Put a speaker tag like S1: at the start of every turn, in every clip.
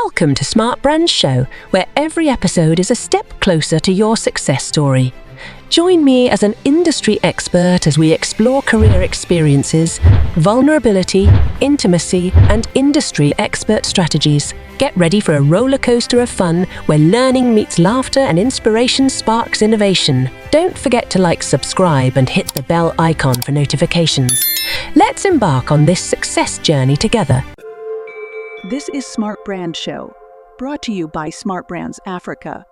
S1: Welcome to Smart Brands Show, where every episode is a step closer to your success story. Join me as an industry expert as we explore career experiences, vulnerability, intimacy, and industry expert strategies. Get ready for a roller coaster of fun where learning meets laughter and inspiration sparks innovation. Don't forget to subscribe, and hit the bell icon for notifications. Let's embark on this success journey together.
S2: This is Smart Brand Show, brought to you by Smart Brands Africa.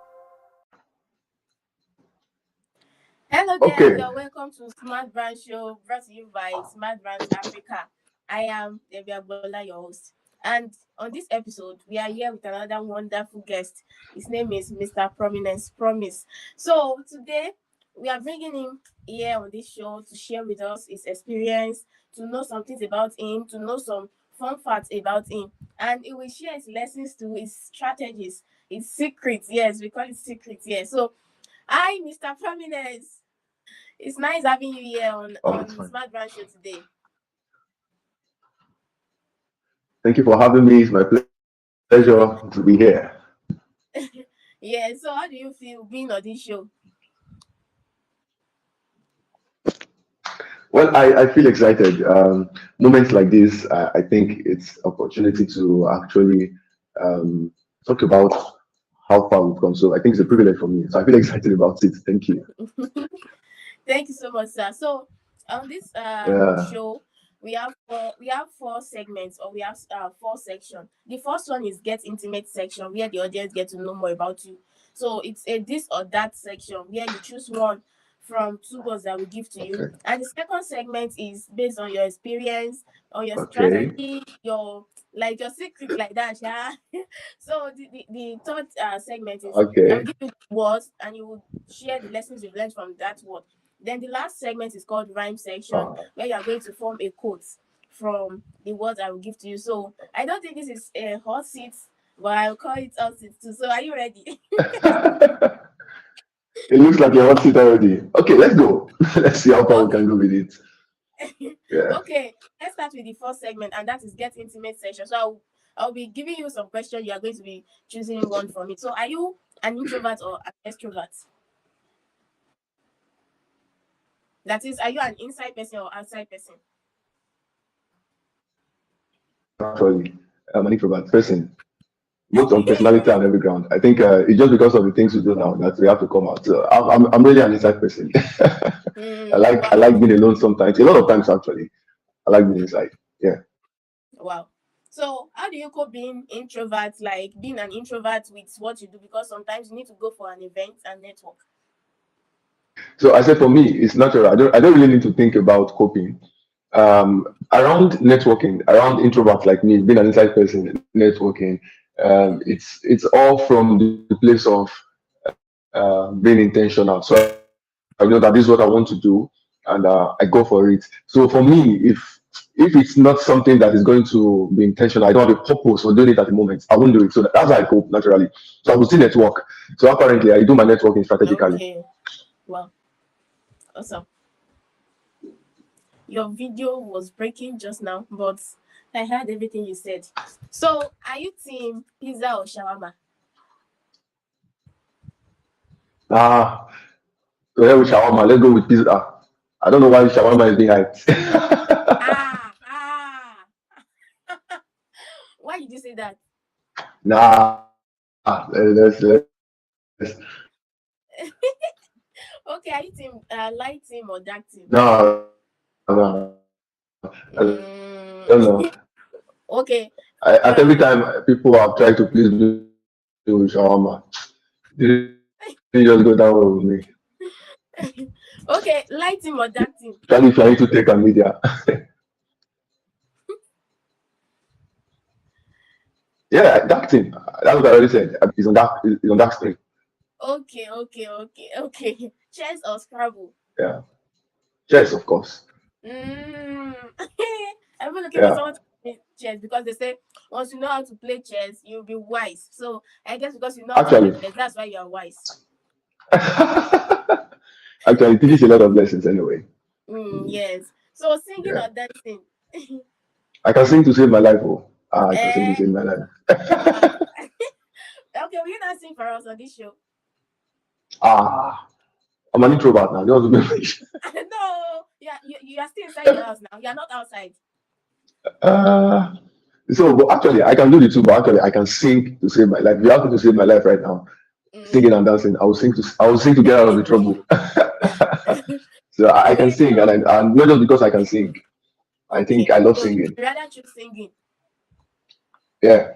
S3: Hello there, you're welcome to Smart Brand Show, brought to you by Smart Brands Africa. I am Debbie Agbola, your host. And on this episode, we are here with another wonderful guest. His name is Mr. Prominence Promise. So today, we are bringing him here on this show to share with us his experience, to know some things about him, to know some fun facts about him. And he will share his lessons to his strategies, his secrets. Yes, we call it secrets here. So, hi, Mr. Prominence. It's nice having you here on Smart Brand Show today.
S4: Thank you for having me. It's my pleasure to be here.
S3: Yeah, so how do you feel being on this show?
S4: Well, I feel excited. Moments like this, I think it's opportunity to actually talk about how far we've come. So I think it's a privilege for me. So I feel excited about it. Thank you.
S3: Thank you so much, sir. So on this show, we have four segments, or we have four sections. The first one is Get Intimate section, where the audience get to know more about you. So it's a this or that section where you choose one from two words that we give to you.
S4: Okay.
S3: And the second segment is based on your experience, on your strategy, your secret like that. Yeah. So the third segment is I'll give you words and you will share the lessons you've learned from that word. Then the last segment is called Rhyme section, where you are going to form a quote from the words I will give to you. So I don't think this is a hot seat, but I'll call it hot seat too. So are you ready?
S4: It looks like you're hot seat already. Okay, let's go. Let's see how far we can go with it. Yeah.
S3: Okay, let's start with the first segment, and that is Get Intimate section. So I'll be giving you some questions. You are going to be choosing one from it. So are you an introvert or an extrovert? That is, are you an inside person or outside person?
S4: Actually, I'm an introvert person. Both on personality and every ground. I think it's just because of the things we do now that we have to come out. So I'm really an inside person. I like being alone sometimes. A lot of times actually, I like being inside. Yeah.
S3: Wow. So how do you cope being introvert, like being an introvert with what you do? Because sometimes you need to go for an event and network.
S4: So I said for me, it's natural. I don't really need to think about coping. Around networking, around introverts like me, being an inside person, networking, it's all from the place of being intentional. So I know that this is what I want to do, and I go for it. So for me, if it's not something that is going to be intentional, I don't have a purpose for doing it at the moment, I won't do it. So that's how I cope naturally. So I will still network. So apparently, I do my networking strategically.
S3: Okay. Wow. Awesome. Your video was breaking just now, but I heard everything you said. So, are you team pizza or shawarma?
S4: So here with shawarma, let's go with pizza. I don't know why shawarma is being hyped.
S3: Why did you say that?
S4: Let's.
S3: Okay, are you team light team or dark team?
S4: No. I don't know.
S3: Okay.
S4: At every time people have tried to please me with shawarma, they just go down with me.
S3: Okay, light team or dark team?
S4: Especially if you need to take a media. Yeah, dark team. That's what I already said. It's on dark screen.
S3: Okay. Chess or Scrabble?
S4: Yeah. Chess, of course.
S3: I'm looking for someone to play chess, because they say once you know how to play chess, you'll be wise. So I guess because you know how to play chess, that's why you are wise.
S4: Actually, it teaches a lot of lessons anyway.
S3: Yes. So singing or dancing?
S4: I can sing to save my life. I can sing to save my life.
S3: sing for us on this show?
S4: I'm an introvert now.
S3: No, yeah, you are still inside your house now. You are not outside.
S4: So, but actually, I can do the two. But actually, I can sing to save my life. If you ask me to save my life right now, singing and dancing, I will sing to get out of the trouble. So I can sing, and not just because I can sing. I think I love singing.
S3: You rather choose singing.
S4: Yeah.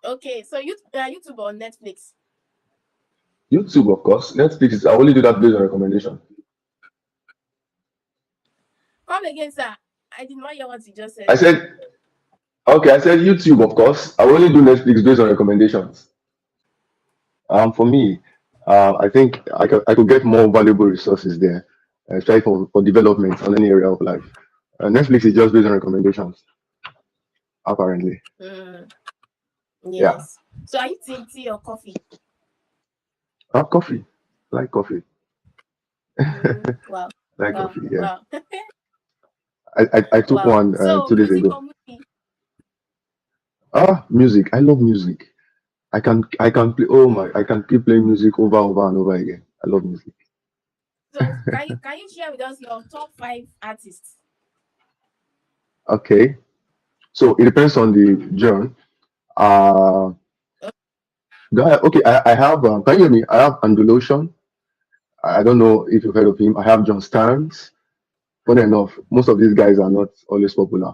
S3: Okay, so YouTube or Netflix?
S4: YouTube, of course. Netflix is, I only do that based on recommendation.
S3: Come again, sir. I did not hear what you just said.
S4: I said YouTube, of course. I only do Netflix based on recommendations. For me, I think I could get more valuable resources there, especially for development on any area of life. Netflix is just based on recommendations, apparently.
S3: Yes.
S4: Yeah.
S3: So are you tea or coffee?
S4: Coffee. I like coffee.
S3: Wow.
S4: Like coffee, yeah.
S3: Wow.
S4: I took one 2 days ago. Music. I love music. I can play. I can keep playing music over and over again. I love music.
S3: So can you share with us your top 5 artists?
S4: Okay. So it depends on the genre. I have. Can you hear me? I have Andulation. I don't know if you've heard of him. I have John Starnes. Funny enough, most of these guys are not always popular.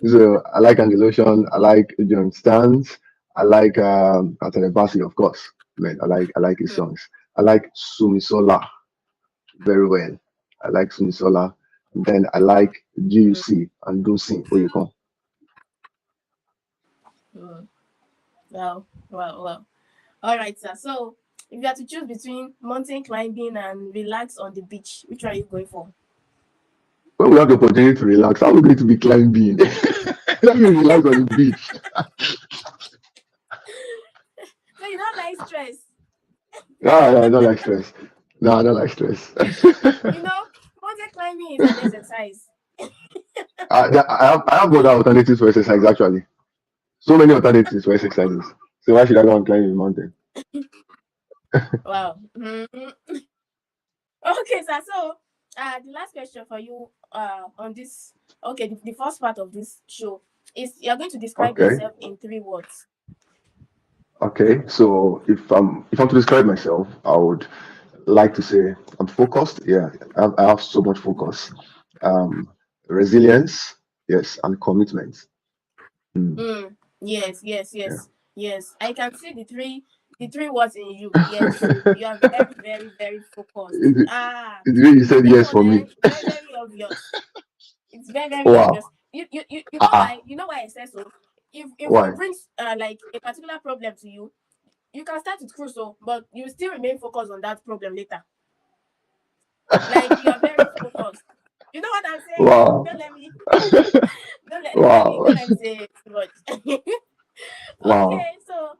S4: So I like Andulation. I like John Starnes. I like Atenebasi, of course. Man, I like his songs. I like Sumisola very well. I like Sumisola. Then I like GUC and Dusi Oyekon.
S3: Wow. All right, sir. So if you had to choose between mountain climbing and relax on the beach, which one are you going for?
S4: When we have the opportunity to relax, how are we going to be climbing? Let me relax on the beach.
S3: So you don't like stress?
S4: No, I don't like stress. No, I don't like stress.
S3: Mountain climbing is an exercise.
S4: I have other alternatives for exercise, actually. So many alternatives for exercises. So why should I go and climb the mountain?
S3: Wow. Okay, sir. So the last question for you on this, the first part of this show is you're going to describe yourself in 3 words.
S4: Okay, so if I'm to describe myself, I would like to say I'm focused. Yeah, I have so much focus. Resilience, yes, and commitment.
S3: Yes. I can see the three words in you. Yes, you are very, very, very focused.
S4: It's really you said yes for me.
S3: Very, very obvious. It's very, very obvious. You know why I said so? If
S4: Why?
S3: it brings like a particular problem to you, you can start with crucial, but you still remain focused on that problem later. Like you are very focused. You know what I'm saying?
S4: Wow.
S3: Don't let me say too much.
S4: Wow.
S3: Okay, so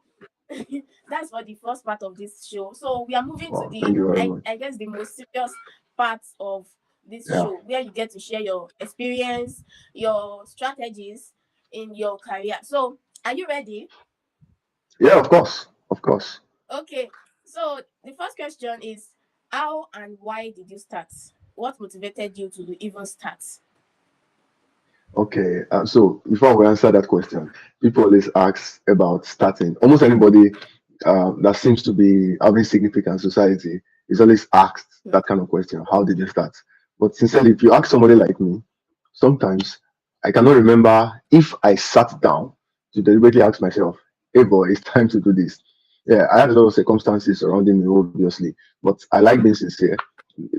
S3: that's for the first part of this show. So we are moving to
S4: Thank you very much.
S3: I guess the most serious part of this show, where you get to share your experience, your strategies in your career. So are you ready?
S4: Yeah, of course.
S3: Okay, so the first question is, how and why did you start? What motivated you to even start?
S4: Okay, so before we answer that question, people always ask about starting. Almost anybody that seems to be having significance in society is always asked that kind of question. How did you start? But sincerely, if you ask somebody like me, sometimes I cannot remember if I sat down to deliberately ask myself, hey boy, it's time to do this. Yeah, I had a lot of circumstances surrounding me, obviously, but I like being sincere.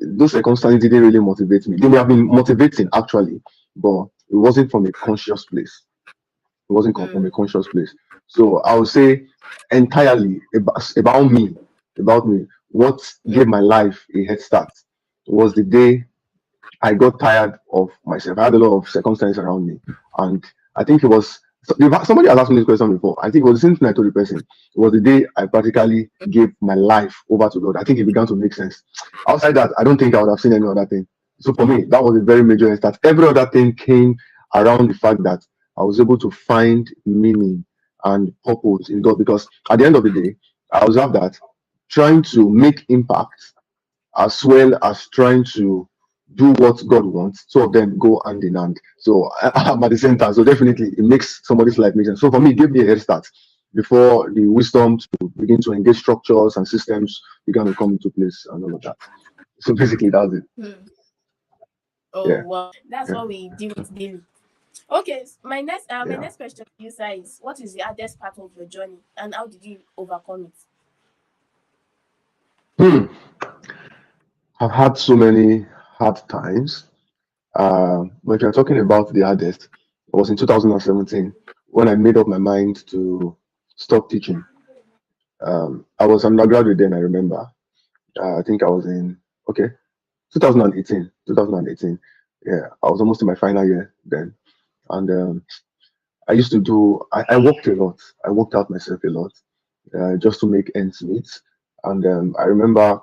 S4: Those circumstances didn't really motivate me. They may have been motivating actually, but it wasn't from a conscious place. It wasn't from a conscious place. So I would say entirely about me. What gave my life a head start was the day I got tired of myself. I had a lot of circumstances around me, and I think it was somebody has asked me this question before. I think it was the same thing I told the person. It was the day I practically gave my life over to God. I think it began to make sense. Outside that, I don't think I would have seen any other thing. So for me, that was a very major start. Every other thing came around the fact that I was able to find meaning and purpose in God. Because at the end of the day, I observe that trying to make impact as well as trying to do what God wants, two of them go hand in hand. So I'm at the same time. So definitely it makes somebody's life make sense. So for me, it gave me a head start before the wisdom to begin to engage structures and systems began to come into place and all of that. So basically that's it.
S3: Oh
S4: Yeah.
S3: wow, that's
S4: Yeah.
S3: what we deal with daily. Okay, my
S4: Yeah.
S3: next question to you, sir, is what is the hardest part of your journey and how did you overcome it?
S4: Hmm. I've had so many hard times. When you're talking about the hardest, it was in 2017 when I made up my mind to stop teaching. I was an undergraduate then, I remember. I think I was in, okay, 2018. 2018. Yeah, I was almost in my final year then. And I used to do, I worked a lot. I worked out myself a lot just to make ends meet. And I remember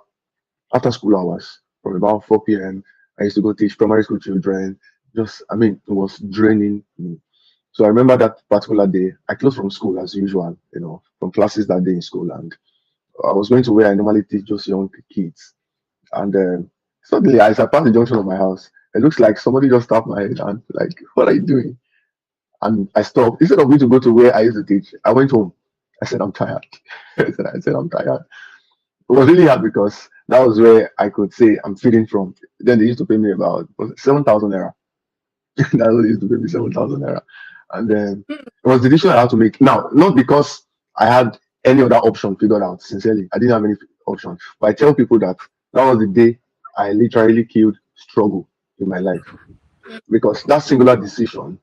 S4: after school hours, from about 4 p.m., I used to go teach primary school children. Just, I mean, it was draining me. So I remember that particular day, I closed from school as usual, from classes that day in school. And I was going to where I normally teach just young kids. And suddenly, as I passed the junction of my house, it looks like somebody just tapped my head and like, what are you doing? And I stopped. Instead of me to go to where I used to teach, I went home. I said, I'm tired. I said, I'm tired. It was really hard because that was where I could say I'm feeding from. Then they used to pay me about 7,000 naira. That's what they used to pay me, 7,000 naira. And then it was the decision I had to make. Now, not because I had any other option figured out, sincerely. I didn't have any option. But I tell people that that was the day I literally killed struggle in my life. Because that singular decision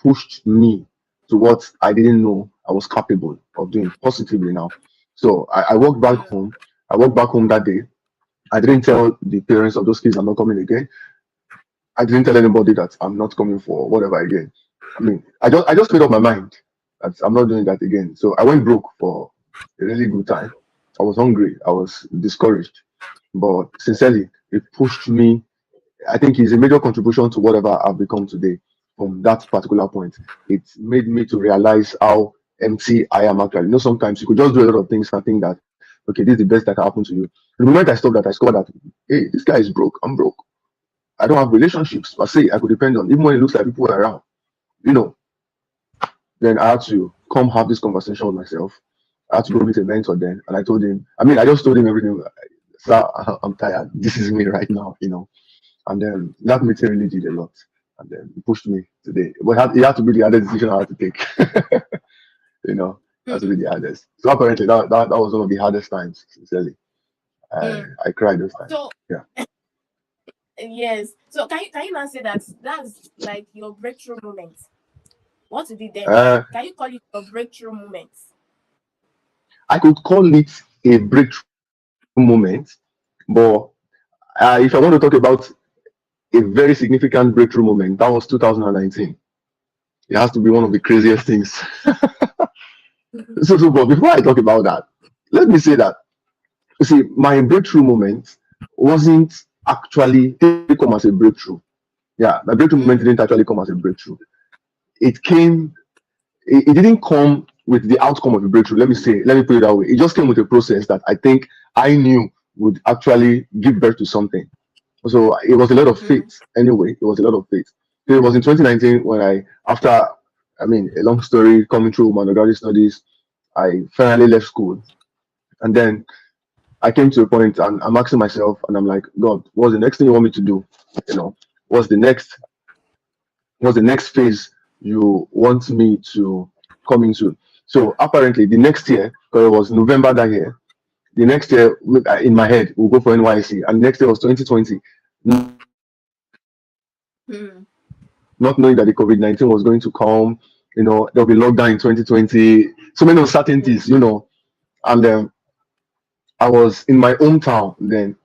S4: pushed me to what I didn't know I was capable of doing positively now. So I walked back home. I walked back home that day. I didn't tell the parents of those kids I'm not coming again. I didn't tell anybody that I'm not coming for whatever again. I mean, I just made up my mind that I'm not doing that again. So I went broke for a really good time. I was hungry. I was discouraged. But sincerely, it pushed me. I think it's a major contribution to whatever I've become today from that particular point. It made me to realize how empty I am actually. Sometimes you could just do a lot of things and think that, okay, this is the best that can happen to you. The moment I stopped that, I discovered that, hey, this guy is broke. I'm broke. I don't have relationships per se I could depend on, even when it looks like people are around, you know. Then I had to come have this conversation with myself. I had to go meet a mentor then, and I told him, I just told him everything. Sir, I'm tired. This is me right now. And then that meeting really did a lot. And then it pushed me today. But it had to be the hardest decision I had to take. It had to be the hardest. So apparently that was one of the hardest times, sincerely. I cried those times.
S3: So
S4: Yeah.
S3: yes. So can you now say that that's like your breakthrough moment? What did it then?
S4: Uh,
S3: Can you call it a breakthrough moment?
S4: I could call it a breakthrough moment, but if I want to talk about a very significant breakthrough moment, that was 2019. It has to be one of the craziest things. But before I talk about that, let me say that, you see, my breakthrough moment wasn't actually didn't come as a breakthrough. Yeah, my breakthrough moment didn't actually come as a breakthrough. It came, it didn't come with the outcome of a breakthrough. Let me put it that way. It just came with a process that I think I knew would actually give birth to something. So it was a lot of faith. Anyway, it was a lot of faith. So it was in 2019 when after, a long story coming through my undergraduate studies, I finally left school. And then I came to a point and I'm asking myself, and I'm like, God, what's the next thing you want me to do? What's the next phase you want me to come into? So apparently the next year, because it was November that year, the next year in my head we'll go for NYC, and next year was 2020. Not knowing that the COVID-19 was going to come, there'll be lockdown in 2020, so many uncertainties, and I was in my hometown then.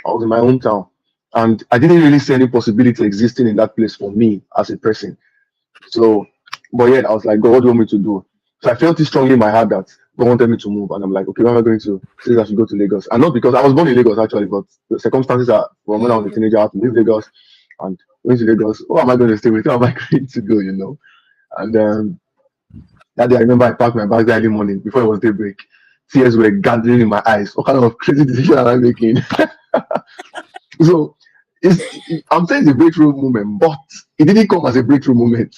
S4: I was in my hometown, and I didn't really see any possibility existing in that place for me as a person. So, but yet I was like, God, what do you want me to do? So I felt it strongly in my heart that God wanted me to move, and I'm like, okay, where am I going to? He says I should go to Lagos, and not because I was born in Lagos actually, but the circumstances are from when I was a teenager, I had to leave Lagos, and went to Lagos. Who am I going to stay with? Who am I going to go? And That day, I remember I packed my bags early morning before it was daybreak. Tears were gathering in my eyes. What kind of crazy decision am I making? So I'm saying it's a breakthrough moment, but it didn't come as a breakthrough moment.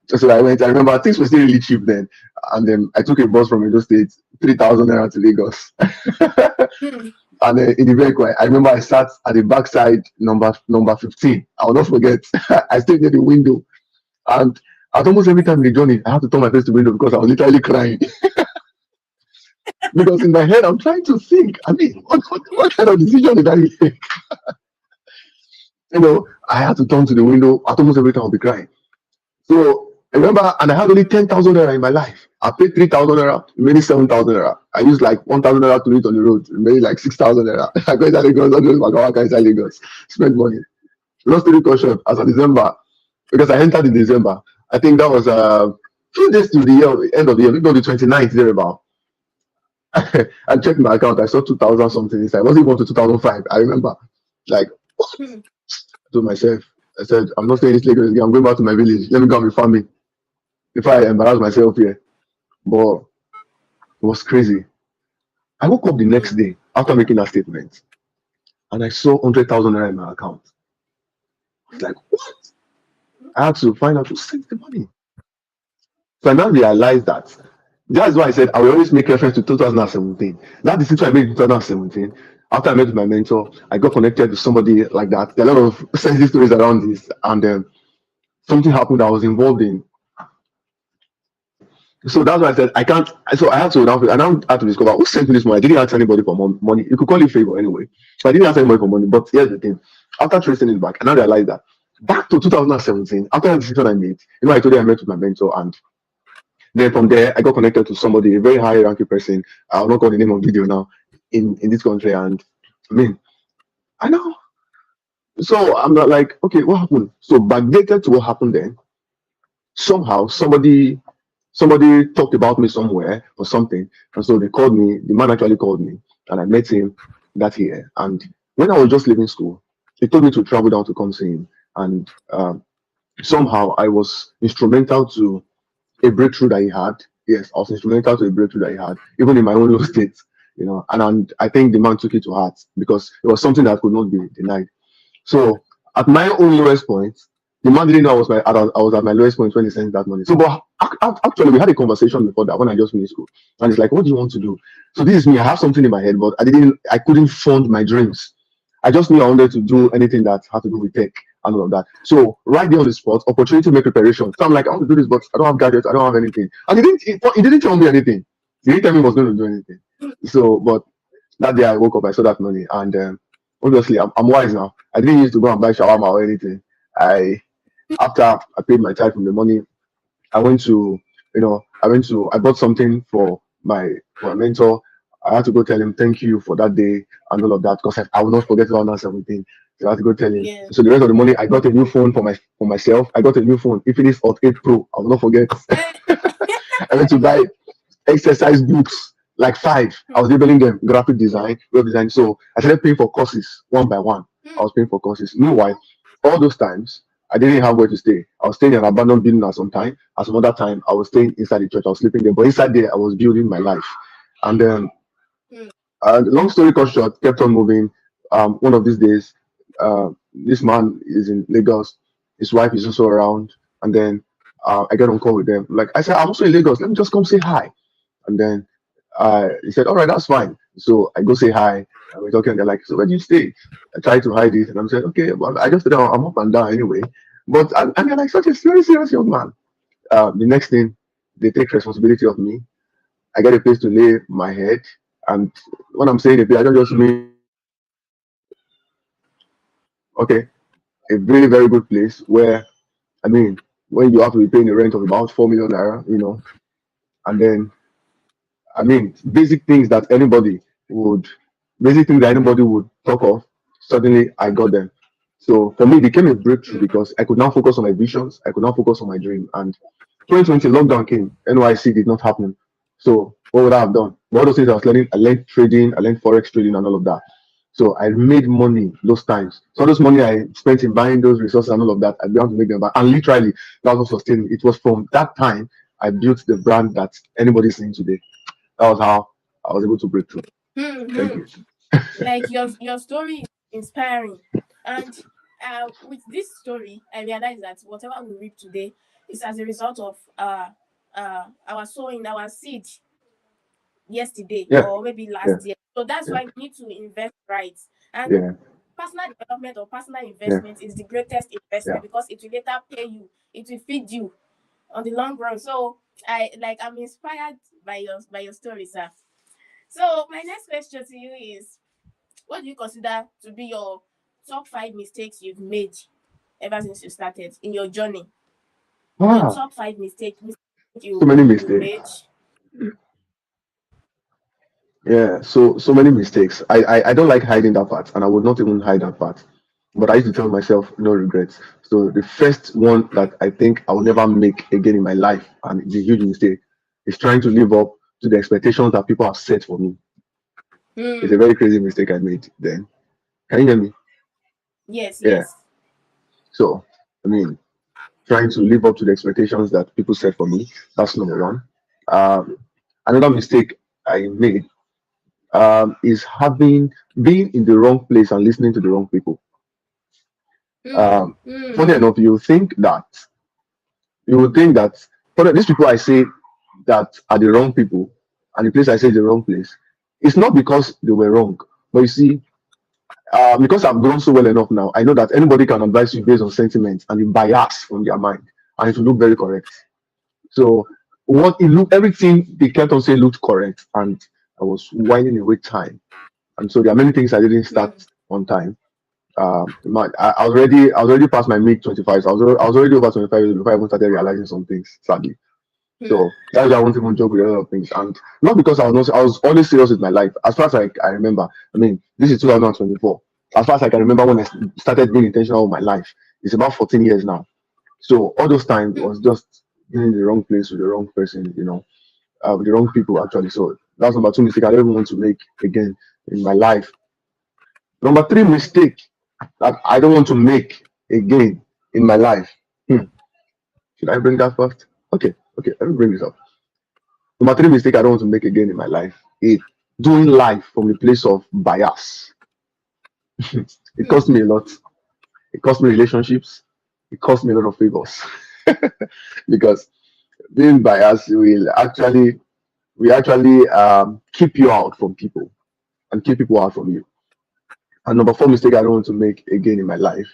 S4: So I went. I remember things were still really cheap then, and then I took a bus from Edo State, 3,000 naira to Lagos.
S3: Hmm.
S4: And in the vehicle, I remember I sat at the backside, number 15. I will not forget. I stayed near the window, and at almost every time in the journey, I had to turn my face to the window because I was literally crying. Because in my head, I'm trying to think. I mean, what kind of decision did I make? I had to turn to the window at almost every time I'll be crying. So I remember, and I had only 10,000 naira in my life. I paid 3,000 naira, remaining 7,000 naira. I used like 1,000 naira to eat on the road, remaining like 6,000 naira. I go inside Lagos, I go to Makawaka inside Lagos, spend money. Long story short, as of December, because I entered in December, I think that was few days to the year, end of the year, maybe on the 29th, thereabout. I checked my account, I saw 2,000 something inside. I wasn't even to 2005. I remember, like,
S3: Hmm.
S4: to myself, I said, I'm not staying in this Lagos again. I'm going back to my village. Let me go and be farming before I embarrass myself here. But it was crazy. I woke up the next
S3: Hmm.
S4: day after making that statement and I saw 100,000 naira in my account. I was like, what? I had to find out who sent the money. So I now realized that. That's why I said I will always make reference to 2017. That decision I made in 2017. After I met my mentor, I got connected to somebody like that. There are a lot of sensitive stories around this, and something happened I was involved in. So that's why I said I can't. So I had to now. I now had to discover who sent me this money. I didn't ask anybody for money. You could call it favor anyway. So I didn't ask anybody for money. But here's the thing: after tracing it back, I now realized that back to 2017, after the decision I made, I told you I met with my mentor, and then from there I got connected to somebody, a very high ranking person. I'll not call the name of video now in this country, and I mean, I know. So I'm not like, okay, what happened? So backdated to what happened then. Somehow somebody talked about me somewhere or something, and so they called me. The man actually called me, and I met him that year. And when I was just leaving school, he told me to travel down to come see him, and somehow I was instrumental to a breakthrough that he had. Yes, I was instrumental to a breakthrough that he had, even in my own little state. And I think the man took it to heart because it was something that could not be denied. So at my own lowest point, the man didn't know I was at my lowest point when he sent that money. So, but actually, we had a conversation before that when I just finished school, and it's like, what do you want to do? So this is me. I have something in my head, but I couldn't fund my dreams. I just knew I wanted to do anything that had to do with tech and all of that. So right there on the spot, opportunity to make preparation. So I'm like, I want to do this, but I don't have gadgets. I don't have anything. And he didn't tell me anything. He didn't tell me he was going to do anything. So, but that day I woke up, I saw that money, and obviously I'm wise now. I didn't used to go and buy shawarma or anything. I After I paid my tithe from the money, I went to I bought something for my mentor. I had to go tell him thank you for that day and all of that because I will not forget 2017. So I had to go tell him.
S3: Yeah.
S4: So the rest of the money, I got a new phone for myself. I got a new phone, Infinix Hot 8 Pro. I will not forget. I went to buy exercise books, like five. I was labeling them graphic design, web design. So I started paying for courses one by one. I was paying for courses. Meanwhile, all those times I didn't have where to stay. I was staying in an abandoned building at some time. At some other time, I was staying inside the church. I was sleeping there. But inside there, I was building my life. And then, long story cut short, kept on moving. One of these days, this man is in Lagos. His wife is also around. And then I get on call with them. Like I said, I'm also in Lagos. Let me just come say hi. And then he said, all right, that's fine. So I go say hi. And we're talking. They're like, so where do you stay? I try to hide it. And I'm saying, okay, well, I just said, I'm up and down anyway. But and they're like, such a very serious young man. The next thing, they take responsibility of me. I get a place to lay my head. And when I'm saying a place, I don't just mean, okay, a very, very good place where, I mean, when you have to be paying a rent of about 4 million naira, and then I mean, would, basic things that anybody would talk of, suddenly I got them. So for me, it became a breakthrough because I could now focus on my visions. I could now focus on my dream. And 2020 lockdown came. NYC did not happen. So what would I have done? All those things I learned trading, I learned forex trading and all of that. So I made money those times. So those money I spent in buying those resources and all of that, I began to make them back. And literally, that was sustaining. It was from that time I built the brand that anybody's seeing today. That was how I was able to break through. Thank you.
S3: Like your story is inspiring, and with this story, I realized that whatever we reap today is as a result of our sowing our seed yesterday
S4: Yeah,
S3: or maybe
S4: yeah,
S3: last year. So that's
S4: yeah,
S3: why we need to invest right. And
S4: yeah,
S3: personal development or personal
S4: yeah,
S3: investment is the greatest
S4: yeah.
S3: investment because it will later pay you. It will feed you on the long run. So I'm inspired by your story, sir. So my next question to you is, what do you consider to be your top 5 mistakes you've made ever since you started in your journey? Your
S4: Ah,
S3: top 5 mistakes
S4: so many
S3: you
S4: mistakes.
S3: made.
S4: Yeah, so many mistakes. I don't like hiding that part, and I would not even hide that part. But I used to tell myself no regrets. So the first one that I think I will never make again in my life, and it's a huge mistake, is trying to live up to the expectations that people have set for me. It's a
S3: Hmm.
S4: very crazy mistake I made then. Can you hear me?
S3: Yes,
S4: Yeah.
S3: yes.
S4: So I mean, trying to live up to the expectations that people set for me. That's number one. Um, Another mistake I made is having being in the wrong place and listening to the wrong people.
S3: Hmm.
S4: Um, Funny
S3: Hmm.
S4: enough, you would think that for these people I say that are the wrong people, and the place I say is the wrong place. It's not because they were wrong, but you see, because I've grown so well enough now, I know that anybody can advise you based on sentiment and the bias from their mind, and it will look very correct. So what it looked, everything they kept on saying looked correct, and I was winding away time, and so there are many things I didn't
S3: Hmm.
S4: start on time. I was already past my mid 25s. I was already over 25 years before I even started realizing some things, sadly.
S3: Hmm.
S4: So that's why I won't even joke with a lot of things. And not because I was always serious with my life. As far as I remember, I mean, this is 2024. As far as I can remember when I started being intentional with my life, it's about 14 years now. So all those times
S3: Hmm.
S4: was just being in the wrong place with the wrong person, with the wrong people actually. So that's number two mistake I don't even want to make again in my life. Number three mistake that I don't want to make again in my life. Hmm. Should I bring that first? Okay, let me bring this up. Number three mistake I don't want to make again in my life is doing life from a place of bias. It
S3: Hmm.
S4: cost me a lot. It cost me relationships. It cost me a lot of favors because being biased will actually keep you out from people and keep people out from you. And number four mistake I don't want to make again in my life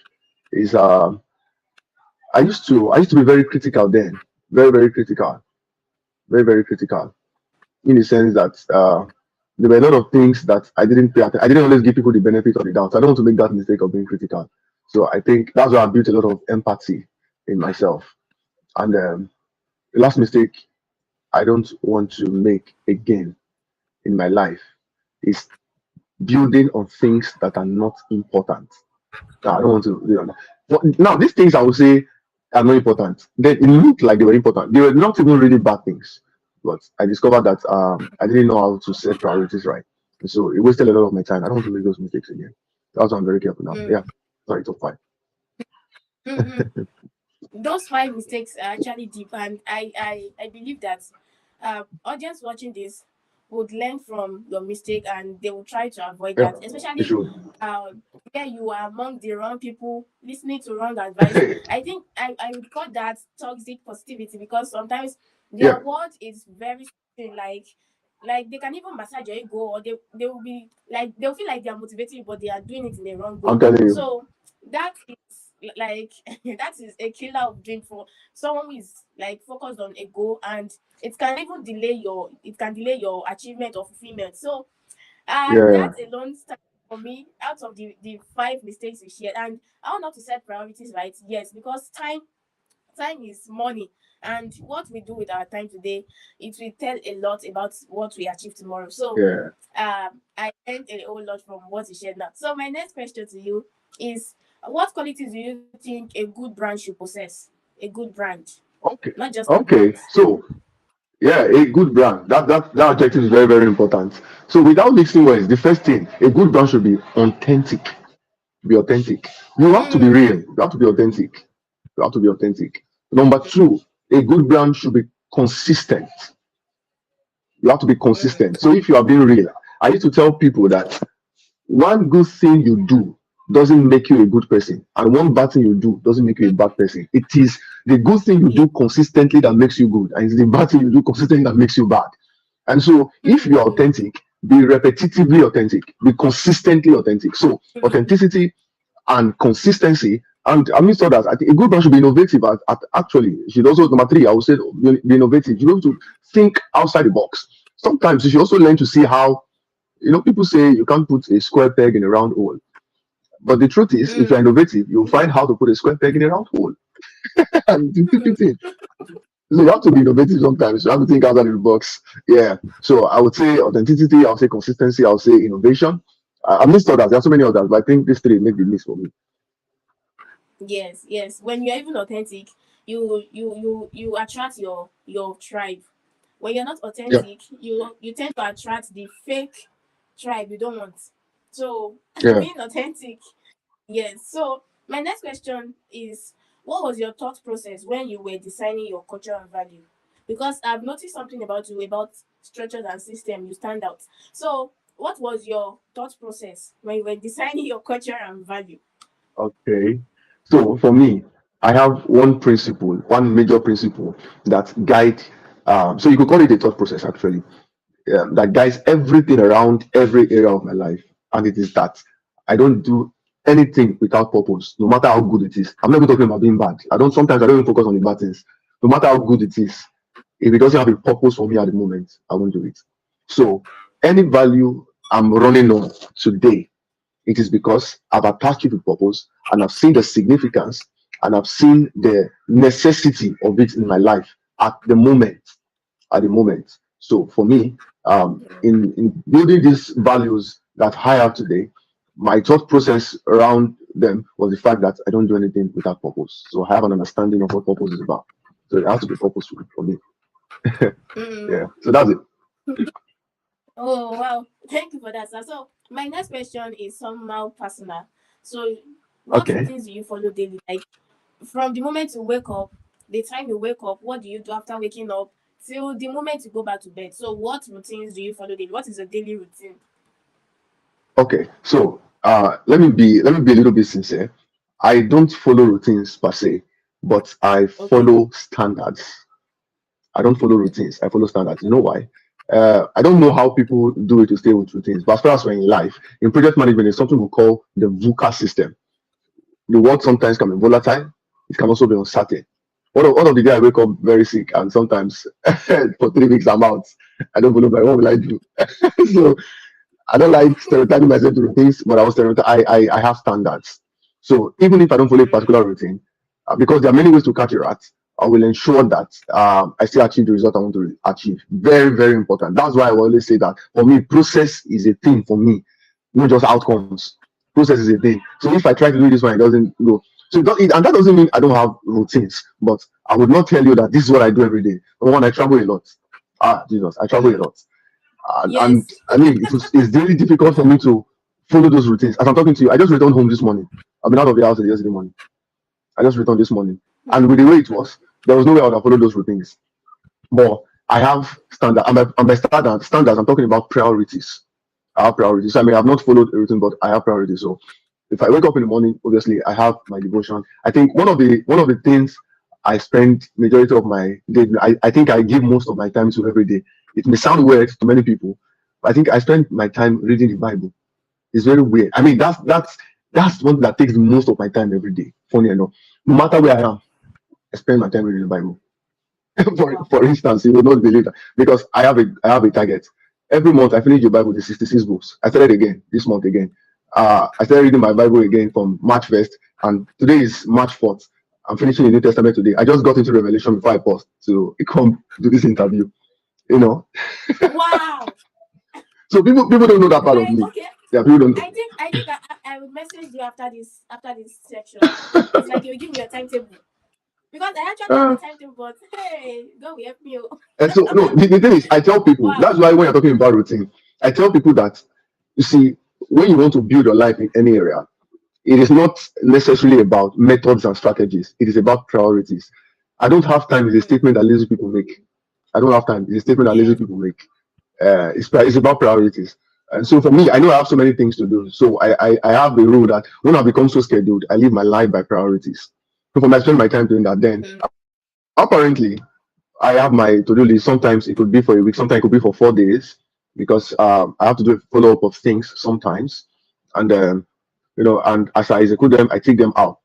S4: is I used to be very critical then, very critical, very critical, in the sense that there were a lot of things that I didn't pay attention. I didn't always give people the benefit of the doubt. I don't want to make that mistake of being critical. So I think that's why I built a lot of empathy in myself. And the last mistake I don't want to make again in my life is building on things that are not important. No, I don't want to. Now, these things I would say are not important. They it looked like they were important. They were not even really bad things. But I discovered that I didn't know how to set priorities right. And so it wasted a lot of my time. I don't want to make those mistakes again. That's why I'm very careful now. Yeah.
S3: Hmm.
S4: Sorry, top five.
S3: Hmm. Hmm. Those 5 mistakes are actually deep, and I believe that audience watching this would learn from your mistake and they will try to avoid
S4: Yeah.
S3: that,
S4: You
S3: especially
S4: should.
S3: where you are among the wrong people listening to wrong advice. I think I would call that toxic positivity because sometimes their
S4: Yeah.
S3: word is very soothing, like they can even massage your ego, or they will be like they'll feel like they are motivating you, but they are doing it in the wrong
S4: I'm
S3: way.
S4: telling you.
S3: So that is like that is a killer of dream for someone who is like focused on a goal, and it can delay your achievement or fulfillment. So
S4: Yeah.
S3: that alone stands for me out of the 5 mistakes you shared. And I want not to set priorities right, yes, because time is money, and what we do with our time today, it will tell a lot about what we achieve tomorrow. So
S4: Yeah.
S3: I learned a whole lot from what you shared now. So my next question to you is, what qualities do you think a good brand should possess? A good brand,
S4: Okay.
S3: not just a brand.
S4: Okay. So yeah, a good brand. That objective is very important. So without mixing words, the first thing, a good brand should be authentic. Be authentic. You have to be
S3: Mm,
S4: real. You have to be authentic. You have to be authentic. Number two, a good brand should be consistent. You have to be consistent. So if you are being real, I used to tell people that one good thing you do doesn't make you a good person, and one bad thing you do doesn't make you a bad person. It is the good thing you do consistently that makes you good, and it's the bad thing you do consistently that makes you bad. And so, if you are authentic, be repetitively authentic, be consistently authentic. So, authenticity and consistency. And amidst others, I think a good man should be innovative. Actually, should also, number three, I would say, be innovative. You have to think outside the box. Sometimes you should also learn to see how, people say you can't put a square peg in a round hole. But the truth is, if you're innovative, you'll find how to put a square peg in a round hole. And you fit it in. So you have to be innovative sometimes. You have to think outside the box. Yeah. So I would say authenticity, I would say consistency, I would say innovation. I missed others. There are so many others, but I think these three make the list for me.
S3: Yes. When you're even authentic, you attract your tribe. When you're not authentic, you tend to attract the fake tribe you don't want. So being authentic, yes. So my next question is, what was your thought process when you were designing your culture and value? Because I've noticed something about you, about structures and system. You stand out. So what was your thought process when you were designing your culture and value?
S4: Okay. So for me, I have one major principle that guide. So you could call it a thought process actually, that guides everything around every area of my life, and it is that I don't do anything without purpose, no matter how good it is. I'm not even talking about being bad. I don't even focus on the bad things. No matter how good it is, if it doesn't have a purpose for me at the moment, I won't do it. So any value I'm running on today, it is because I've attached it to purpose and I've seen the significance and I've seen the necessity of it in my life at the moment. At the moment. So for me, in building these values that I have today, my thought process around them was the fact that I don't do anything without purpose. So I have an understanding of what purpose is about. So it has to be purposeful for me. Yeah. So that's it.
S3: Oh wow, thank you for that, sir. So my next question is somehow personal. So what
S4: Okay.
S3: routines do you follow daily? Like from the moment you wake up, the time you wake up, what do you do after waking up till the moment you go back to bed? So what routines do you follow daily? What is your daily routine?
S4: Okay. So let me be a little bit sincere. I don't follow routines per se, but I
S3: Okay.
S4: follow standards. I don't follow routines. I follow standards. You know why? I don't know how people do it to stay with routines, but as far as we're in life, in project management, there's something we call the VUCA system. The work sometimes can be volatile. It can also be uncertain. One of the day I wake up very sick, and sometimes for 3 weeks I'm out. I don't know, what will I do? So I don't like stereotyping myself to routines, but I was stereotype. I have standards. So even if I don't follow a particular routine, because there are many ways to catch a rat, I will ensure that I still achieve the result I want to achieve. Very, very important. That's why I always say that for me, process is a thing for me, not just outcomes. Process is a thing. So if I try to do this one, it doesn't go. So and that doesn't mean I don't have routines, but I would not tell you that this is what I do every day. Number one, I travel a lot. Jesus, I travel a lot. And
S3: Yes.
S4: I mean, it's really difficult for me to follow those routines. As I'm talking to you, I just returned home this morning. I've been out of the house yesterday morning. I just returned this morning. And with the way it was, there was no way I would have followed those routines. But I have standard. And by standards, I'm talking about priorities. I have priorities. So I may have not followed a routine, but I have priorities. So if I wake up in the morning, obviously I have my devotion. I think one of the things I spend majority of my day, I think I give most of my time to every day. It may sound weird to many people, but I think I spend my time reading the Bible. It's very weird. I mean, that's one that takes most of my time every day. Funny enough, no matter where I am, I spend my time reading the Bible.
S3: Wow.
S4: For instance, you will not believe that because I have a target. Every month I finish the Bible, the 66 books. I started again this month again. I started reading my Bible again from March 1st, and today is March 4th. I'm finishing the New Testament today. I just got into Revelation before I paused to come to this interview. You know,
S3: Wow.
S4: so people don't know that part of
S3: My
S4: me.
S3: okay.
S4: Yeah, people don't.
S3: I will message you after this section. It's like you give me a timetable. Because I actually have a
S4: Uh,
S3: timetable, but hey, God will help me.
S4: and so no, the thing is, I tell people
S3: Wow.
S4: that's why when you're talking about routine, I tell people that you see when you want to build your life in any area, it is not necessarily about methods and strategies. It is about priorities. I don't have time is a statement that lazy people make. I don't have time. It's a statement that lazy
S3: Yeah.
S4: people make. It's about priorities. And so for me, I know I have so many things to do. So I have the rule that when I become so scheduled, I live my life by priorities. So for me, I spend my time doing that. Then
S3: Mm.
S4: apparently, I have my to-do list. Sometimes it could be for a week. Sometimes it could be for 4 days because I have to do a follow-up of things sometimes. And and as I execute them, I take them out.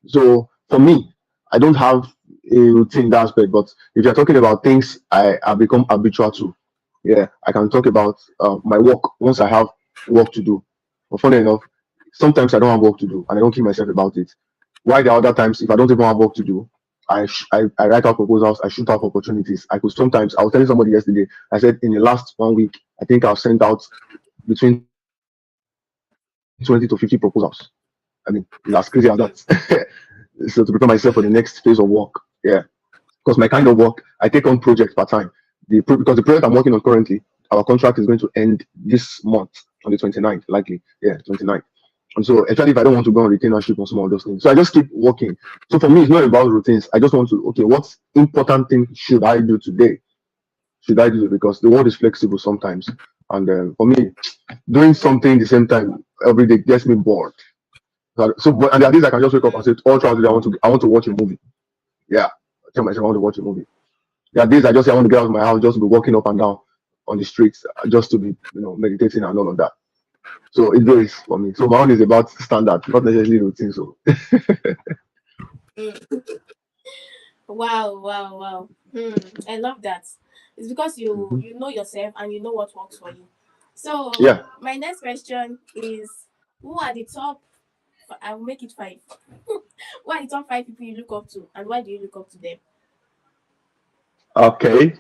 S4: So for me, I don't have a routine that aspect. But if you're talking about things I have become habitual to, yeah, I can talk about my work once I have work to do. But funny enough, sometimes I don't have work to do and I don't keep myself about it. Why the other times, if I don't even have work to do, I write out proposals, I shoot out opportunities. I could sometimes, I was telling somebody yesterday, I said in the last 1 week, I think I've sent out between 20 to 50 proposals. I mean, it's as crazy as
S3: Mm.
S4: that. So to prepare myself for the
S3: Mm.
S4: next phase of work. Yeah. Because my kind of work, I take on projects per time. Because the project I'm working on currently, our contract is going to end this month on the 29th, likely. Yeah, 29th. And so, actually, if I don't want to go on retainership on some of those things, so I just keep working. So for me, it's not about routines. I just want to, okay, what important thing should I do today? Should I do it? Because the world is flexible sometimes. And for me, doing something the same time every day gets me bored. And there are days I can just wake up and
S3: Mm.
S4: say, all throughout the day, I want to watch a movie. Yeah, I tell myself I want to watch a movie. There are days I just say I want to get out of my house, just to be walking up and down on the streets, just to be, meditating and all of that. So it varies for me. So my own is about standard, not necessarily routine. So
S3: Mm. Wow, wow, wow. I love that. It's because you
S4: mhm.
S3: you know yourself and you know what works for you. So
S4: Yeah.
S3: my next question is, who are the top? I will make it five. Who are the top five people you look up to, and why do you look up to them?
S4: Okay.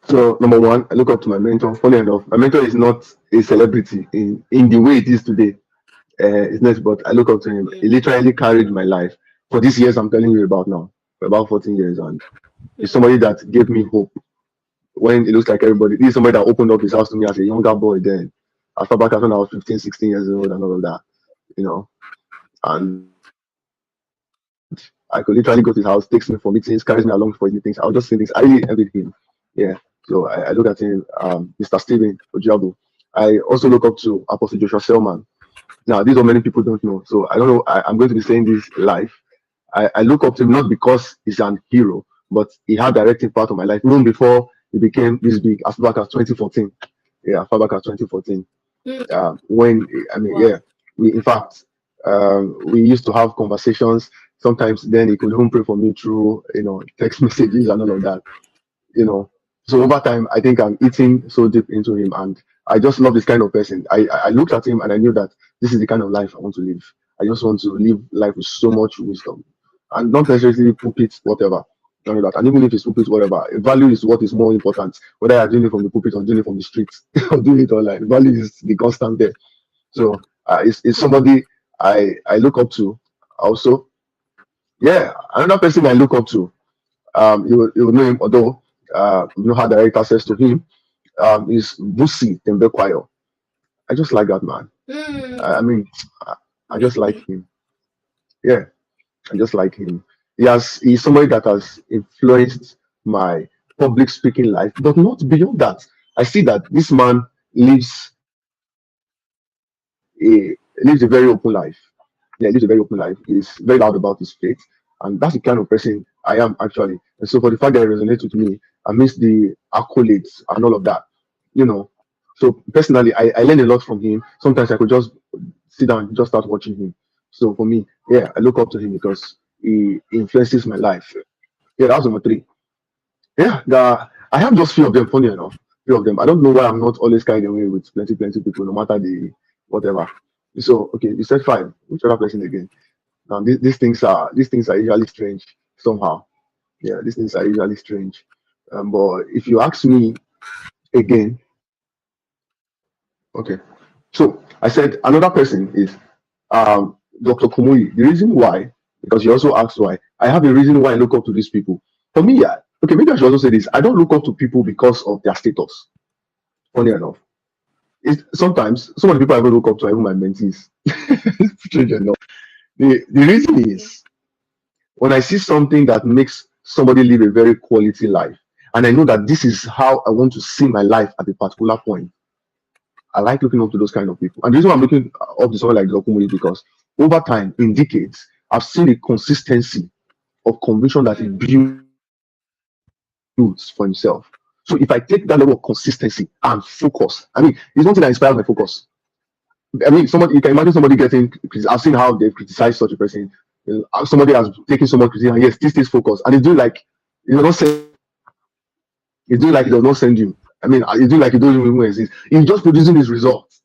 S4: So number one, I look up to my mentor. Funny enough, my mentor is not a celebrity in the way it is today. It's not, but I look up to him. He
S3: Mm.
S4: literally carried my life for these years I'm telling you about now, for about 14 years, and he's
S3: Mm.
S4: somebody that gave me hope when it looks like everybody. This is somebody that opened up his house to me as a younger boy then, as far back as when I was 15, 16 years old and all of that, you know.
S3: Mm.
S4: And I could literally go to his house, takes me for meetings, carries me along for his meetings. I was just saying things. I really envied him. Yeah. So I look at him, Mr. Stephen Ojiabu. I also look up to Apostle Joshua Selman. Now, these are many people don't know. So I don't know. I'm going to be saying this live. I look up to him not because he's an hero, but he had directing part of my life even before he became this big, as far back as 2014. Yeah, as far back as 2014.
S3: Mm.
S4: When I mean,
S3: Wow.
S4: yeah, we in fact we used to have conversations. Sometimes then he could even pray for me through text messages and all of that. You know, so over time, I think I'm eating so deep into him, and I just love this kind of person. I looked at him and I knew that this is the kind of life I want to live. I just want to live life with so much wisdom, and not necessarily pulpit whatever. None of that. And even if it's pulpit whatever, value is what is more important. Whether you're doing it from the pulpit or doing it from the streets or doing it online, value is the constant there. So it's somebody I look up to. Also, yeah, another person I look up to. You will know him, although you know how direct access to him. Is Busi Tembekwayo. I just like that man.
S3: Mm.
S4: I mean, I, I just like
S3: Really?
S4: him. Yeah, I just like him. He's somebody that has influenced my public speaking life, but not beyond that. I see that this man lives lives a very open life. Yeah, he lives a very open life. He's very loud about his faith, and that's the kind of person I am actually. And so for the fact that it resonates with me amidst the accolades and all of that, you know. So personally, I learn a lot from him. Sometimes I could just sit down and just start watching him. So for me, yeah, I look up to him because he influences my life. Yeah, that was number three. Yeah, I have just few of them. Funny enough, few of them. I don't know why I'm not always carried away with plenty people, no matter the whatever. So okay, you said five. Which other person again? Now these things are usually strange somehow. Yeah, these things are usually strange. But if you ask me again, okay. So I said another person is Dr. Kumuyi. The reason why, because you also asked why, I have a reason why I look up to these people. For me, yeah, okay, maybe I should also say this. I don't look up to people because of their status. Funny enough, sometimes some of the people I even look up to are even my mentees. Strange enough. The reason
S3: Mm.
S4: is when I see something that makes somebody live a very quality life, and I know that this is how I want to see my life at a particular point. I like looking up to those kind of people. And the reason why I'm looking up to someone like Dokumu is because over time, in decades, I've seen a consistency of conviction that he builds for himself. So if I take that level of consistency and focus, I mean, it's one thing that inspires my focus. I mean, somebody, you can imagine somebody getting, I've seen how they've criticized such a person. Somebody has taken so much criticism, and yes, this is focus. And it's doing like, you know, it's doing like it does not send you. I mean, it's doing like it doesn't even exist. It's just producing these results.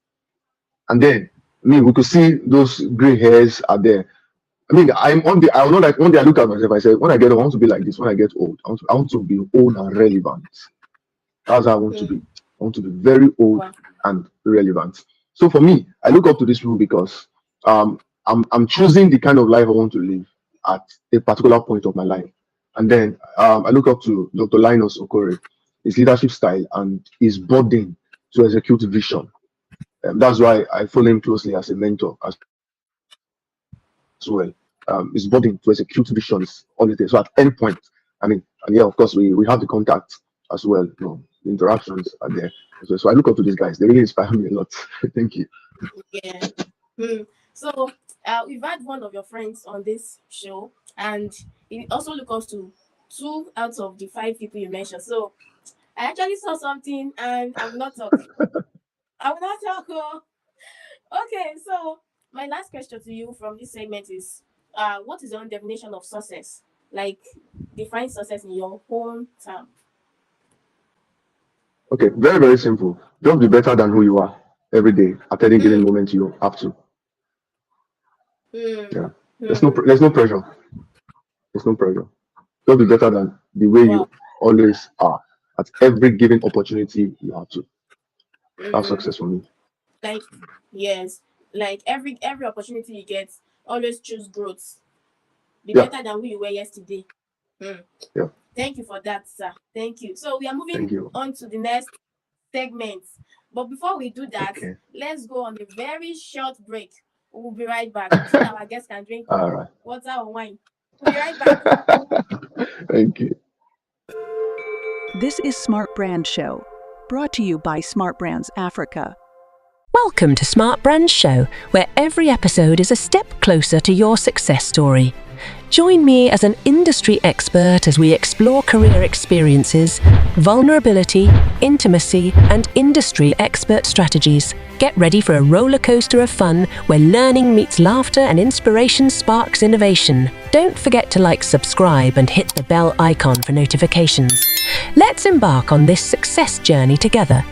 S4: And then, I mean, we could see those gray hairs are there. I mean, I'm on the, I will not like, one day I look at myself, I said, when I get old, I want to be like this. When I get old, I want to be old and relevant. That's how I want to be. I want to be very old and relevant. So for me, I look up to this rule because I'm choosing the kind of life I want to live at a particular point of my life. And then I look up to Dr. Linus Okore, his leadership style and his burden to execute vision. That's why I follow him closely as a mentor as well. His burden to execute visions all the day. So at any point, I mean, and yeah, of course, we have the contact as well. You know, the interactions are there. So I look up to these guys. They really inspire me a lot. Thank you.
S3: Yeah. So we've had one of your friends on this show, and he also look up to 2 out of the 5 people you mentioned. So I actually saw something, and I will not talk. I will not talk. Okay, so my last question to you from this segment is, what is your own definition of success? Like, define success in your own term.
S4: Okay, very, very simple. Just be better than who you are every day at any given moment you have to. Yeah. There's no pressure. There's no pressure. Just be better than the way you always are at every given opportunity you have to. That's success for me.
S3: Like, yes, like every opportunity you get, always choose growth. Be better than who you were yesterday.
S4: Yeah.
S3: Thank you for that, sir. Thank you. So we are moving on to the next segment. But before we do that, let's go on a very short break. We'll be right back so that our guests can drink water or wine. We'll be right back.
S4: Thank you.
S2: This is Smart Brand Show, brought to you by Smart Brands Africa.
S1: Welcome to Smart Brand Show, where every episode is a step closer to your success story. Join me as an industry expert as we explore career experiences, vulnerability, intimacy, and industry expert strategies. Get ready for a roller coaster of fun where learning meets laughter and inspiration sparks innovation. Don't forget to subscribe, and hit the bell icon for notifications. Let's embark on this success journey together.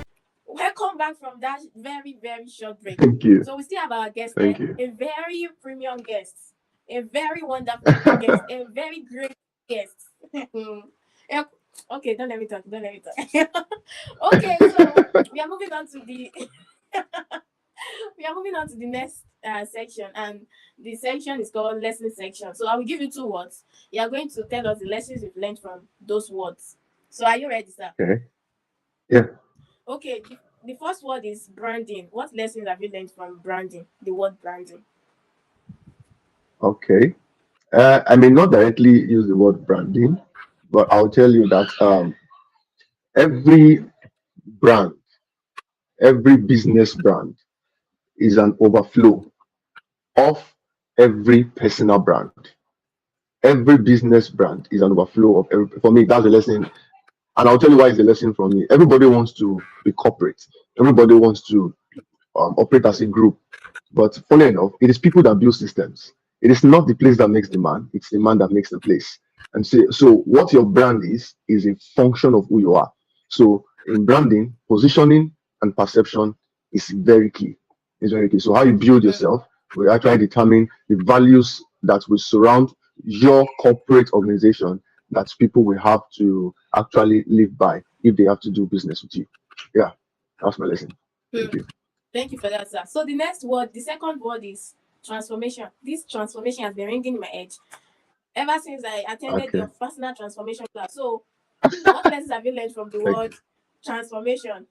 S3: Welcome back from that very, very short break.
S4: Thank you.
S3: So we still have our guest,
S4: Thank you.
S3: a very premium guest, a very wonderful guest, a very great guest. Okay, don't let me talk. Okay, so we are moving on to the next section, and the section is called lesson section. So I will give you 2 words. You are going to tell us the lessons you've learned from those words. So are you ready, sir?
S4: Okay. Yeah.
S3: Okay. The first word is branding. What lessons have you learned from branding? The word branding.
S4: Okay. I may not directly use the word branding, but I'll tell you that every brand, every business brand is an overflow of every personal brand. Every business brand is an overflow of every. For me, that's a lesson. And I'll tell you why it's a lesson from me. Everybody wants to be corporate. Everybody wants to operate as a group. But funny enough, it is people that build systems. It is not the place that makes the man, it's the man that makes the place. And so what your brand is a function of who you are. So in branding, positioning and perception is very key. It's very key. So how you build yourself will actually determine the values that will surround your corporate organization that people will have to actually live by if they have to do business with you. Yeah, that's my lesson. Thank you.
S3: Thank you for that, sir. So the second word is transformation. This transformation has been ringing in my head ever since I attended your personal transformation class. So what lessons have you learned from the word transformation?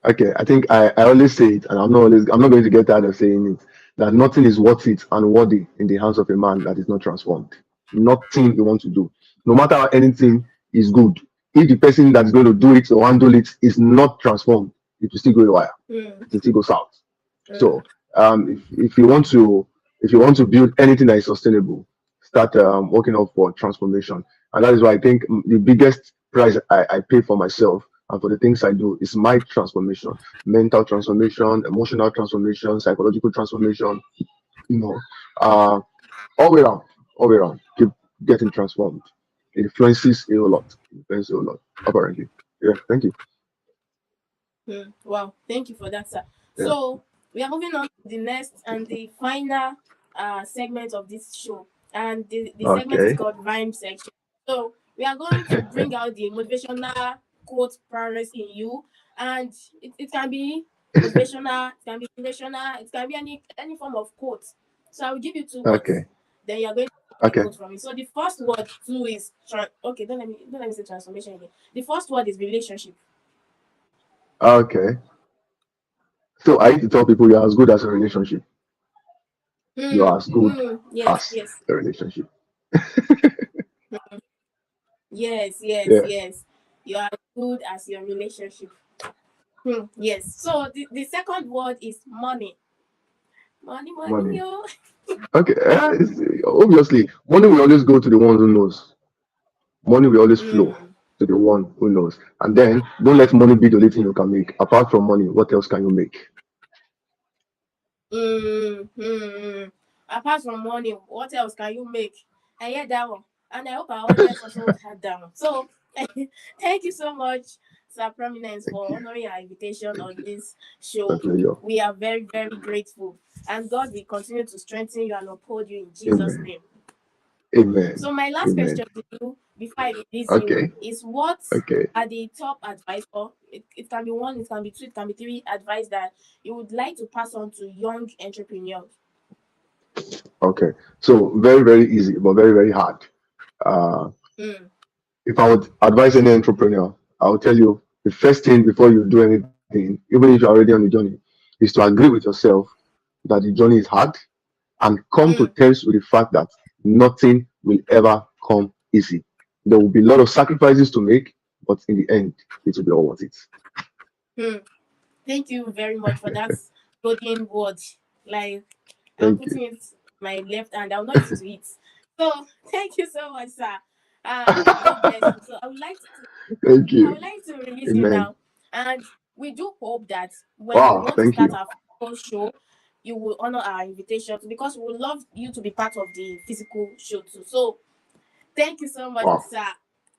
S4: Okay, I think I always say it, and I'm not going to get tired of saying it, that nothing is worth it and worthy in the hands of a man that is not transformed. Nothing you want to do, no matter how anything is good, if the person that's going to do it or handle it is not transformed, it will still go wire. It will still go south. So if you want to build anything that is sustainable, start working out for transformation. And that is why I think the biggest price I pay for myself and for the things I do is my transformation, mental transformation, emotional transformation, psychological transformation, you know, all the way around, keep getting transformed. It influences a lot. Apparently. Yeah, thank you.
S3: Wow, thank you for that, sir.
S4: Yeah.
S3: So we are moving on to the next and the final segment of this show, and the segment is
S4: Okay.
S3: called rhyme section. So we are going to bring out the motivational quote prowess in you, and it can be motivational, it can be inspirational, it can be any form of quote. So I will give you two words.
S4: Okay.
S3: Then you are going to take a
S4: Okay.
S3: quote from it. So the first word too is okay. Don't let me say transformation again. The first word is relationship.
S4: Okay. So I need to tell people you're as good as a relationship. You're as good
S3: Yes,
S4: as
S3: yes.
S4: a relationship.
S3: Yes, yes,
S4: Yeah.
S3: yes. You are as good as your relationship. Yes. So the second word is money. Money, money,
S4: Money.
S3: yo.
S4: Okay. Obviously, money will always go to the one who knows. Money will always flow
S3: Mm,
S4: to the one who knows. And then don't let money be the only thing you can make. Apart from money, what else can you make?
S3: mm. Apart from money, what else can you make? I hear that one. And I hope our audience also had that one. So thank you so much, Sir Prominence,
S4: Thank
S3: for
S4: you.
S3: honoring our invitation
S4: Thank
S3: on
S4: you.
S3: this show.
S4: Definitely.
S3: We are very, very grateful. And God will continue to strengthen you and uphold you in Jesus'
S4: Amen.
S3: name.
S4: Amen.
S3: So my last
S4: Amen.
S3: question to you before I release you
S4: Okay.
S3: is what
S4: Okay.
S3: are the top advice, or it can be one, it can be two, it can be three advice that you would like to pass on to young entrepreneurs?
S4: Okay. So very, very easy, but very, very hard. Uh,
S3: Mm,
S4: if I would advise any entrepreneur, I would tell you the first thing before you do anything, even if you're already on the journey, is to agree with yourself that the journey is hard and come to
S3: mm,
S4: terms with the fact that nothing will ever come easy. There will be a lot of sacrifices to make, but in the end, it will be all worth it.
S3: mm. Thank you very much for that golden word. Like I'm
S4: Thank you.
S3: putting it my left hand. I'll not use it to eat. So thank you so much, sir. And God bless you. So
S4: Thank
S3: I would
S4: you.
S3: like to release you
S4: Amen.
S3: now. And we do hope that when we
S4: Wow.
S3: want to
S4: Thank
S3: start
S4: you.
S3: our physical show, you will honor our invitation because we would love you to be part of the physical show too. So thank you so much,
S4: Wow.
S3: sir.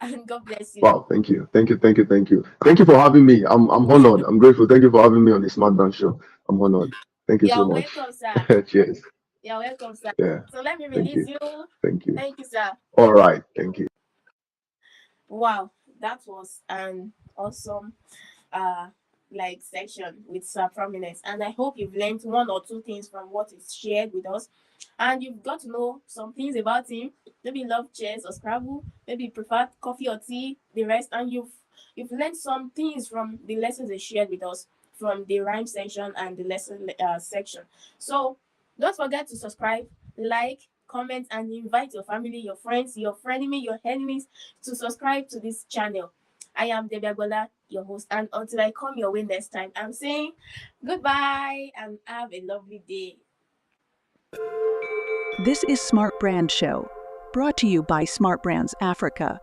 S3: And God bless you.
S4: Wow. Thank you. Thank you. Thank you. Thank you. Thank you for having me. I'm honored. I'm grateful. Thank you for having me on the Smart Brand Show. I'm honored. Thank you so
S3: You're
S4: much.
S3: welcome, sir.
S4: Cheers.
S3: You're welcome, sir.
S4: Yeah.
S3: So let me
S4: Thank
S3: release
S4: you.
S3: you.
S4: Thank you.
S3: Thank you, sir.
S4: All right. Thank you.
S3: Wow, that was an awesome uh section with Sir Prominence. And I hope you've learned one or two things from what is shared with us. And you've got to know some things about him. Maybe you love chess or Scrabble, maybe you prefer coffee or tea, the rest, and you've learned some things from the lessons they shared with us from the rhyme section and the lesson section. So don't forget to subscribe, like, comment, and invite your family, your friends, your frenemy, your enemies to subscribe to this channel. I am Debbie Agbola, your host, and until I come your way next time, I'm saying goodbye and have a lovely day.
S2: This is Smart Brand Show, brought to you by Smart Brands Africa.